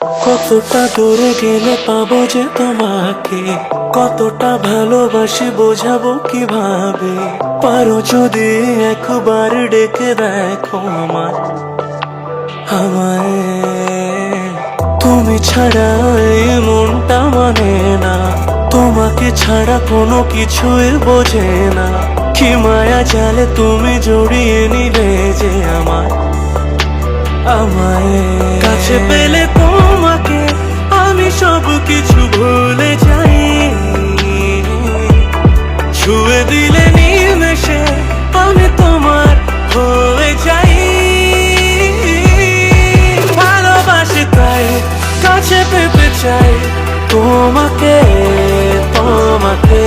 কতটা দূরে গেলে পাবো যে তোমাকে, কতটা ভালোবাসি বোঝাবো কিভাবে। পারো যদি একবার ডেকে দেখো আমায় আমায়। তুমি ছাড়া এই মনটা মানে না, তোমাকে ছাড়া কোনো কিছুই বোঝে না। কি মায়া জালে তুমি জড়িয়ে নিলে যে আমায় আমায়। কাছে পেলে তোমাকে আমি সব কিছু ভুলে যাই, ছুঁয়ে দিলে নিমেষে আমি তোমার হয়ে যাই। ভালোবাসি তাই কাছে পেতে চাই তোমাকে তোমাকে।